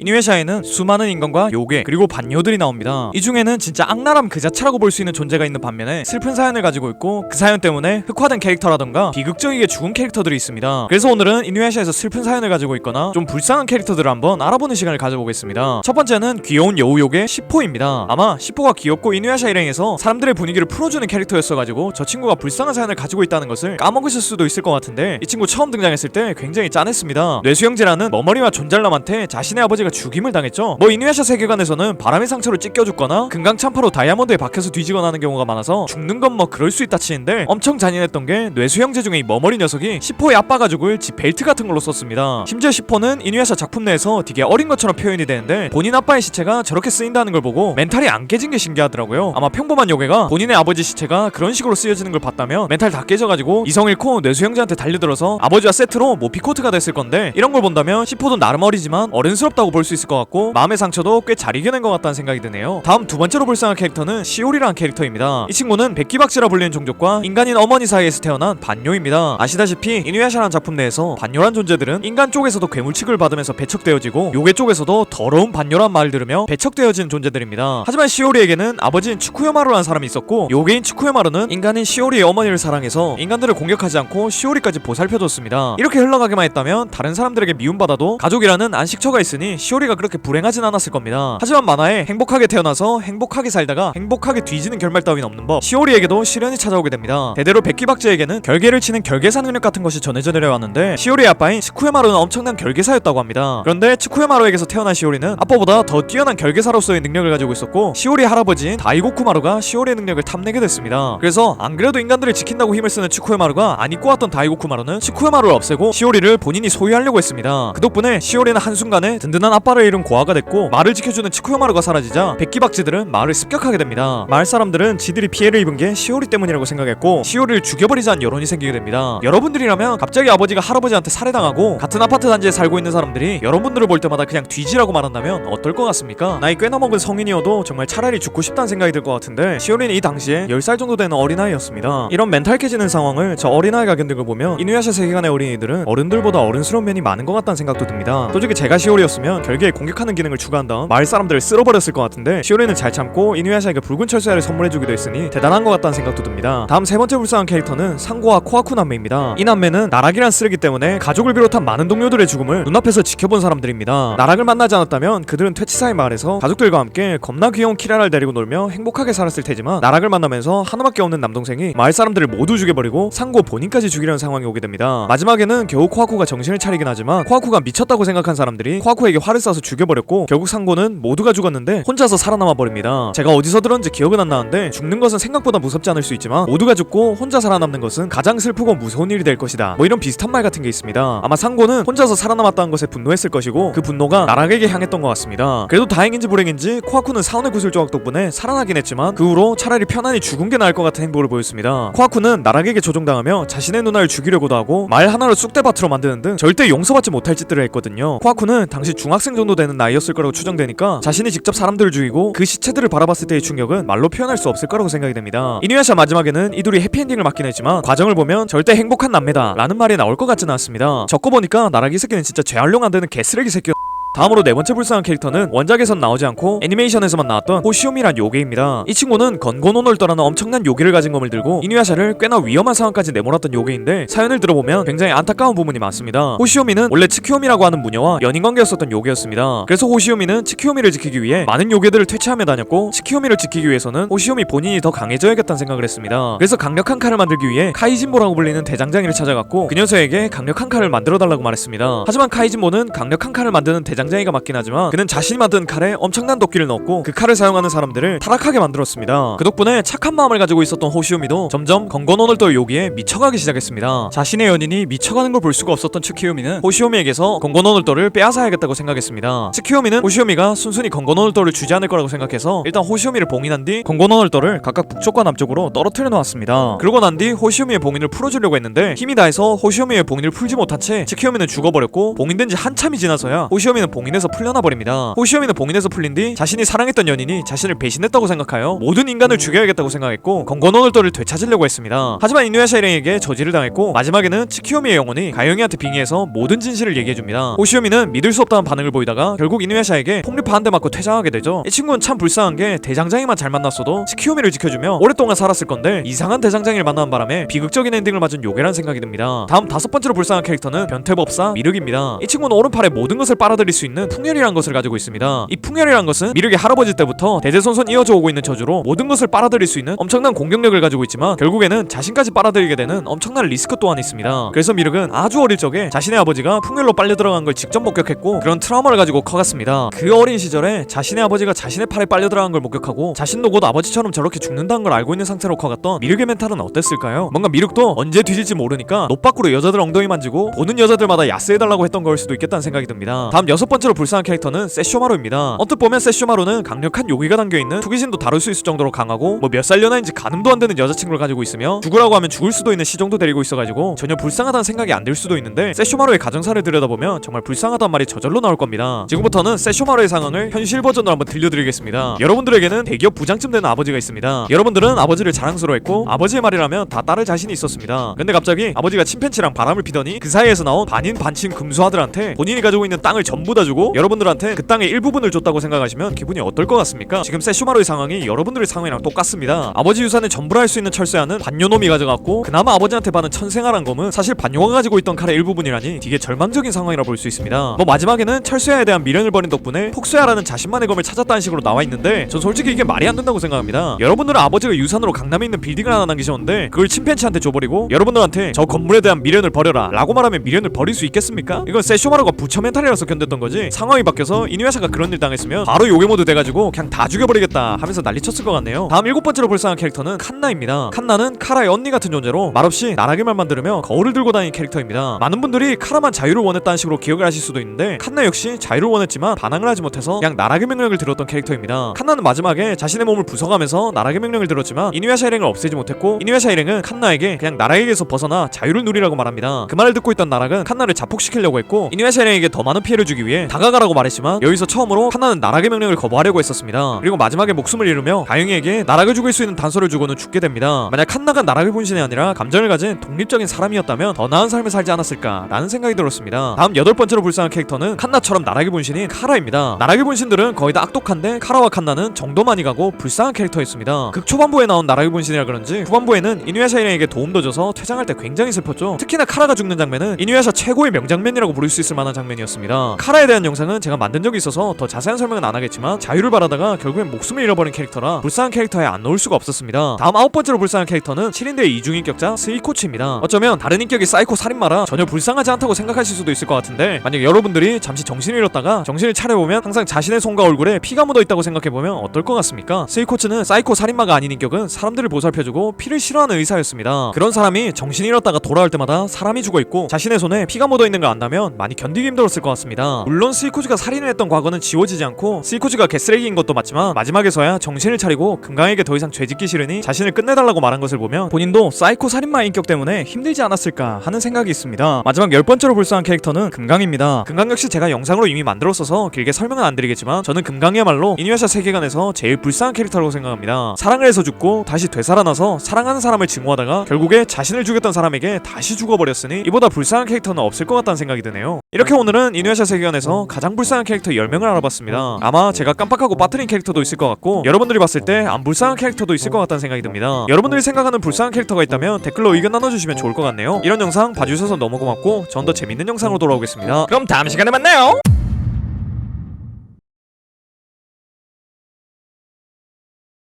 이누야샤에는 수많은 인간과 요괴 그리고 반요들이 나옵니다. 이 중에는 진짜 악랄함 그 자체라고 볼 수 있는 존재가 있는 반면에 슬픈 사연을 가지고 있고 그 사연 때문에 흑화된 캐릭터라던가 비극적이게 죽은 캐릭터들이 있습니다. 그래서 오늘은 이누야샤에서 슬픈 사연을 가지고 있거나 좀 불쌍한 캐릭터들을 한번 알아보는 시간을 가져보겠습니다. 첫 번째는 귀여운 여우 요괴 시포입니다. 아마 시포가 귀엽고 이누야샤 일행에서 사람들의 분위기를 풀어주는 캐릭터였어가지고 저 친구가 불쌍한 사연을 가지고 있다는 것을 까먹으실 수도 있을 것 같은데, 이 친구 처음 등장했을 때 굉장히 짠했습니다. 뇌수영제라는 머머리와 존잘남한테 자신의 아버지가 죽임을 당했죠. 이누야샤 세계관에서는 바람의 상처로 찢겨 죽거나 금강찬파로 다이아몬드에 박혀서 뒤지거나 하는 경우가 많아서 죽는 건 그럴 수 있다 치는데, 엄청 잔인했던 게 뇌수영제 중에 이 머머리 녀석이 시포의 아빠가 죽을 집 벨트 같은 걸로 썼습니다. 심지어 시포는 이누야샤 작품 내에서 되게 어린 것처럼 표현이 되는데, 본인 아빠의 시체가 저렇게 쓰인다는 걸 보고 멘탈이 안 깨진 게 신기하더라고요. 아마 평범한 요괴가 본인의 아버지 시체가 그런 식으로 쓰여지는 걸 봤다면 멘탈 다 깨져가지고 이성 잃고 뇌수영제한테 달려들어서 아버지와 세트로 모피코트가 됐을 건데, 이런 걸 본다면 시포도 나름 어리지만 어른스럽다고 볼 수 있을 것 같고 마음의 상처도 꽤 잘 이겨낸 것 같다는 생각이 드네요. 다음 두 번째로 불쌍한 캐릭터는 시오리라는 캐릭터입니다. 이 친구는 백기박쥐라 불리는 종족과 인간인 어머니 사이에서 태어난 반요입니다. 아시다시피 이누야샤라는 작품 내에서 반요란 존재들은 인간 쪽에서도 괴물 취급을 받으면서 배척되어지고 요괴 쪽에서도 더러운 반요란 말을 들으며 배척되어지는 존재들입니다. 하지만 시오리에게는 아버지인 츠쿠요마루라는 사람이 있었고, 요괴인 츠쿠요마루는 인간인 시오리의 어머니를 사랑해서 인간들을 공격하지 않고 시오리까지 보살펴줬습니다. 이렇게 흘러가기만 했다면 다른 사람들에게 미움받아도 가족이라는 안식처가 있으니 시오리가 그렇게 불행하진 않았을 겁니다. 하지만 만화에 행복하게 태어나서 행복하게 살다가 행복하게 뒤지는 결말 따윈 없는 법, 시오리에게도 시련이 찾아오게 됩니다. 대대로 백기박쥐에게는 결계를 치는 결계사 능력 같은 것이 전해져 내려왔는데, 시오리의 아빠인 츠쿠요마루는 엄청난 결계사였다고 합니다. 그런데 츠쿠요마루에게서 태어난 시오리는 아빠보다 더 뛰어난 결계사로서의 능력을 가지고 있었고, 시오리의 할아버지인 다이고쿠마루가 시오리의 능력을 탐내게 됐습니다. 그래서 안 그래도 인간들을 지킨다고 힘을 쓰는 츠쿠요마루가 안 입고 왔던 다이고쿠마루는 츠쿠요마루를 없애고 시오리를 본인이 소유하려고 했습니다. 그 덕분에 시오리는 한순간에 든든한 아빠를 잃은 고아가 됐고, 마을을 지켜주는 츠쿠요마루가 사라지자 백기박쥐들은 마을을 습격하게 됩니다. 마을 사람들은 지들이 피해를 입은 게 시오리 때문이라고 생각했고 시오리를 죽여버리자는 여론이 생기게 됩니다. 여러분들이라면 갑자기 아버지가 할아버지한테 살해당하고 같은 아파트 단지에 살고 있는 사람들이 여러분들을 볼 때마다 그냥 뒤지라고 말한다면 어떨 것 같습니까? 나이 꽤나 먹은 성인이어도 정말 차라리 죽고 싶다는 생각이 들 것 같은데, 시오리는 이 당시에 10살 정도 되는 어린아이였습니다. 이런 멘탈 깨지는 상황을 저 어린아이가 견딘 걸 보면 이누야샤 세계관의 어린이들은 어른들보다 어른스러운 면이 많은 것 같다는 생각도 듭니다. 솔직히 제가 시오리였으면 결계에 공격하는 기능을 추가한 다음 마을 사람들을 쓸어버렸을 것 같은데, 시오리는 잘 참고 이누야샤에게 붉은 철새알을 선물해주기도 했으니 대단한 것 같다는 생각도 듭니다. 다음 세 번째 불쌍한 캐릭터는 상고와 코아쿠 남매입니다. 이 남매는 나락이란 쓰레기 때문에 가족을 비롯한 많은 동료들의 죽음을 눈앞에서 지켜본 사람들입니다. 나락을 만나지 않았다면 그들은 퇴치사의 마을에서 가족들과 함께 겁나 귀여운 키라를 데리고 놀며 행복하게 살았을 테지만, 나락을 만나면서 하나밖에 없는 남동생이 마을 사람들을 모두 죽여버리고 상고 본인까지 죽이려는 상황이 오게 됩니다. 마지막에는 겨우 코아쿠가 정신을 차리긴 하지만 코아쿠가 미쳤다고 생각한 사람들이 코아쿠에게 활을 쏴서 죽여버렸고, 결국 상고는 모두가 죽었는데 혼자서 살아남아 버립니다. 제가 어디서 들었는지 기억은 안 나는데, 죽는 것은 생각보다 무섭지 않을 수 있지만 모두가 죽고 혼자 살아남는 것은 가장 슬프고 무서운 일이 될 것이다, 이런 비슷한 말 같은 게 있습니다. 아마 상고는 혼자서 살아남았다는 것에 분노했을 것이고 그 분노가 나락에게 향했던 것 같습니다. 그래도 다행인지 불행인지 코아쿠는 사원의 구슬 조각 덕분에 살아나긴 했지만 그 후로 차라리 편안히 죽은 게 나을 것 같은 행보를 보였습니다. 코아쿠는 나락에게 조종당하며 자신의 누나를 죽이려고도 하고 말 하나를 쑥대밭으로 만드는 등 절대 용서받지 못할 짓들을 했거든요. 코아쿠는 당시 중학생 정도 되는 나이였을 거라고 추정되니까 자신이 직접 사람들을 죽이고 그 시체들을 바라봤을 때의 충격은 말로 표현할 수 없을 거라고 생각이 됩니다. 이누야샤 마지막에는 이 둘이 해피엔딩을 맞긴 했지만 과정을 보면 절대 행복한 남매다 라는 말이 나올 것 같지는 않습니다. 적어보니까 나락이 새끼는 진짜 재활용 안 되는 개쓰레기 새끼. 다음으로 네 번째 불쌍한 캐릭터는 원작에선 나오지 않고 애니메이션에서만 나왔던 호시오미란 요괴입니다. 이 친구는 건고노놀더라는 엄청난 요괴를 가진 검을 들고 이누야샤를 꽤나 위험한 상황까지 내몰았던 요괴인데, 사연을 들어보면 굉장히 안타까운 부분이 많습니다. 호시오미는 원래 츠키오미라고 하는 무녀와 연인관계였었던 요괴였습니다. 그래서 호시오미는 츠키오미를 지키기 위해 많은 요괴들을 퇴치하며 다녔고, 츠키오미를 지키기 위해서는 호시오미 본인이 더 강해져야겠다는 생각을 했습니다. 그래서 강력한 칼을 만들기 위해 카이진보라고 불리는 대장장이를 찾아갔고 그 녀석에게 강력한 칼을 만들어달라고 말했습니다. 하지만 카이진보는 강력한 칼을 만드는 대장장이가 맞긴 하지만 그는 자신이 만든 칼에 엄청난 도끼를 넣었고 그 칼을 사용하는 사람들을 타락하게 만들었습니다. 그 덕분에 착한 마음을 가지고 있었던 호시오미도 점점 건고노놀더 요기에 미쳐가기 시작했습니다. 자신의 연인이 미쳐가는 걸 볼 수가 없었던 츠키오미는 호시오미에게서 건고노놀더를 빼앗아야겠다고 생각했습니다. 츠키오미는 호시오미가 순순히 건고노놀더를 주지 않을 거라고 생각해서 일단 호시오미를 봉인한 뒤 건고노놀더를 각각 북쪽과 남쪽으로 떨어뜨려 놓았습니다. 그러고 난 뒤 호시오미의 봉인을 풀어주려고 했는데 힘이 다해서 호시오미의 봉인을 풀지 못한 채 츠키오미는 죽어버렸고, 봉인된 지 한참이 지나서야 호시오미는 호시오미는 봉인에서 풀려나 버립니다. 호시오미는 봉인에서 풀린 뒤 자신이 사랑했던 연인이 자신을 배신했다고 생각하여 모든 인간을 죽여야겠다고 생각했고 건건원을도를 되찾으려고 했습니다. 하지만 이누야샤 일행에게 저지를 당했고 마지막에는 츠키요미의 영혼이 가영이한테 빙의해서 모든 진실을 얘기해줍니다. 호시오미는 믿을 수 없다는 반응을 보이다가 결국 이누야샤에게 폭리파 한 대 맞고 퇴장하게 되죠. 이 친구는 참 불쌍한 게 대장장이만 잘 만났어도 츠키요미를 지켜주며 오랫동안 살았을 건데 이상한 대장장이를 만나는 바람에 비극적인 엔딩을 맞은 요괴란 생각이 듭니다. 다음 다섯 번째로 불쌍한 캐릭터는 변태법사 미륵입니다. 이 친구는 오른팔에 모든 것을 빨아들일 수 있는 풍혈이란 것을 가지고 있습니다. 이 풍혈이란 것은 미륵의 할아버지 때부터 대대손손 이어져 오고 있는 저주로 모든 것을 빨아들일 수 있는 엄청난 공격력을 가지고 있지만 결국에는 자신까지 빨아들이게 되는 엄청난 리스크 또한 있습니다. 그래서 미륵은 아주 어릴 적에 자신의 아버지가 풍혈로 빨려 들어간 걸 직접 목격했고 그런 트라우마를 가지고 커갔습니다. 그 어린 시절에 자신의 아버지가 자신의 팔에 빨려 들어간 걸 목격하고 자신도 곧 아버지처럼 저렇게 죽는다는 걸 알고 있는 상태로 커갔던 미륵의 멘탈은 어땠을까요? 뭔가 미륵도 언제 뒤질지 모르니까 노 밖으로 여자들 엉덩이 만지고 보는 여자들마다 야스해달라고 했던 거일 수도 있겠다는 생각이 듭니다. 다음 여섯 번째로 불쌍한 캐릭터는 세쇼마루입니다. 언뜻 보면 세쇼마루는 강력한 요기가 담겨있는 투기신도 다룰 수 있을 정도로 강하고 뭐 몇 살 연하인지 가늠도 안 되는 여자친구를 가지고 있으며 죽으라고 하면 죽을 수도 있는 시종도 데리고 있어가지고 전혀 불쌍하다는 생각이 안 들 수도 있는데 세쇼마루의 가정사를 들여다보면 정말 불쌍하다는 말이 저절로 나올 겁니다. 지금부터는 세쇼마루의 상황을 현실 버전으로 한번 들려드리겠습니다. 여러분들에게는 대기업 부장쯤 되는 아버지가 있습니다. 여러분들은 아버지를 자랑스러워했고 아버지의 말이라면 다 따를 자신이 있었습니다. 근데 갑자기 아버지가 침팬치랑 바람을 피더니 그 사이에서 나온 반인 반친 금수아들한테 본인이 가지고 있는 땅을 전부 다 주고 여러분들한테 그 땅의 일부분을 줬다고 생각하시면 기분이 어떨 것 같습니까? 지금 세쇼마루의 상황이 여러분들의 상황이랑 똑같습니다. 아버지 유산을 전부를 할 수 있는 철새아는 반요놈이 가져갔고 그나마 아버지한테 받은 천생아란 검은 사실 반요가 가지고 있던 칼의 일부분이라니 되게 절망적인 상황이라 볼 수 있습니다. 뭐 마지막에는 철새아에 대한 미련을 버린 덕분에 폭쇠아라는 자신만의 검을 찾았다는 식으로 나와 있는데 전 솔직히 이게 말이 안 된다고 생각합니다. 여러분들은 아버지가 유산으로 강남에 있는 빌딩을 하나 남기셨는데 그걸 침팬치한테 줘버리고 여러분들한테 저 건물에 대한 미련을 버려라 라고 말하면 미련을 버릴 수 있겠습니까? 이건 세쇼마루가 부처 멘탈이라서 견뎠던 거지 상황이 바뀌어서 이누야샤가 그런 일 당했으면 바로 요괴 모드 돼가지고 그냥 다 죽여버리겠다 하면서 난리쳤을 것 같네요. 다음 일곱 번째로 불쌍한 캐릭터는 칸나입니다. 칸나는 카라의 언니 같은 존재로 말없이 나락의 말만 들으며 거울을 들고 다니는 캐릭터입니다. 많은 분들이 카라만 자유를 원했다는 식으로 기억을 하실 수도 있는데 칸나 역시 자유를 원했지만 반항을 하지 못해서 그냥 나락의 명령을 들었던 캐릭터입니다. 칸나는 마지막에 자신의 몸을 부숴가면서 나락의 명령을 들었지만 이누야샤 일행을 없애지 못했고 이누야샤 일행은 칸나에게 그냥 나락에게서 벗어나 자유를 누리라고 말합니다. 그 말을 듣고 있던 나락은 칸나를 자폭시키려고 했고 이누야샤 일행에게 더 많은 피해를 주기 위해 다가가라고 말했지만 여기서 처음으로 칸나는 나락의 명령을 거부하려고 했었습니다. 그리고 마지막에 목숨을 잃으며 가영이에게 나락을 죽일 수 있는 단서를 주고는 죽게 됩니다. 만약 칸나가 나락의 분신이 아니라 감정을 가진 독립적인 사람이었다면 더 나은 삶을 살지 않았을까 라는 생각이 들었습니다. 다음 여덟 번째로 불쌍한 캐릭터는 칸나처럼 나락의 분신인 카라입니다. 나락의 분신들은 거의 다 악독한데 카라와 칸나는 정도 많이 가고 불쌍한 캐릭터였습니다. 극 초반부에 나온 나락의 분신이라 그런지 후반부에는 이누야샤 일행에게 도움도 줘서 퇴장할 때 굉장히 슬펐죠. 특히나 카라가 죽는 장면은 이누야샤 최고의 명장면이라고 부를 수 있을 만한 장면이었습니다. 카라에 대한 영상은 제가 만든 적이 있어서 더 자세한 설명은 안 하겠지만 자유를 바라다가 결국엔 목숨을 잃어버린 캐릭터라 불쌍한 캐릭터에 안 넣을 수가 없었습니다. 다음 아홉 번째로 불쌍한 캐릭터는 7인대의 이중인격자 스이코치입니다. 어쩌면 다른 인격이 사이코 살인마라 전혀 불쌍하지 않다고 생각하실 수도 있을 것 같은데 만약 여러분들이 잠시 정신을 잃었다가 정신을 차려보면 항상 자신의 손과 얼굴에 피가 묻어있다고 생각해보면 어떨 것 같습니까? 스이코치는 사이코 살인마가 아닌 인격은 사람들을 보살펴주고 피를 싫어하는 의사였습니다. 그런 사람이 정신을 잃었다가 돌아올 때마다 사람이 죽어있고 자신의 손에 피가 묻어있는 걸 안다면 많이 견디기 힘들었을 것 같습니다. 물론 스이코치가 살인을 했던 과거는 지워지지 않고 스이코치가 개쓰레기인 것도 맞지만 마지막에서야 정신을 차리고 금강에게 더 이상 죄짓기 싫으니 자신을 끝내달라고 말한 것을 보면 본인도 사이코 살인마 인격 때문에 힘들지 않았을까 하는 생각이 있습니다. 마지막 열 번째로 불쌍한 캐릭터는 금강입니다. 금강 역시 제가 영상으로 이미 만들었어서 길게 설명은 안 드리겠지만 저는 금강이야말로 이누야샤 세계관에서 제일 불쌍한 캐릭터라고 생각합니다. 사랑을 해서 죽고 다시 되살아나서 사랑하는 사람을 증오하다가 결국에 자신을 죽였던 사람에게 다시 죽어버렸으니 이보다 불쌍한 캐릭터는 없을 것 같다는 생각이 드네요. 이렇게 오늘은 이누야샤 세계관에서 가장 불쌍한 캐릭터 10명을 알아봤습니다. 아마 제가 깜빡하고 빠뜨린 캐릭터도 있을 것 같고 여러분들이 봤을 때 안 불쌍한 캐릭터도 있을 것 같다는 생각이 듭니다. 여러분들이 생각하는 불쌍한 캐릭터가 있다면 댓글로 의견 나눠주시면 좋을 것 같네요. 이런 영상 봐주셔서 너무 고맙고 전 더 재밌는 영상으로 돌아오겠습니다. 그럼 다음 시간에 만나요.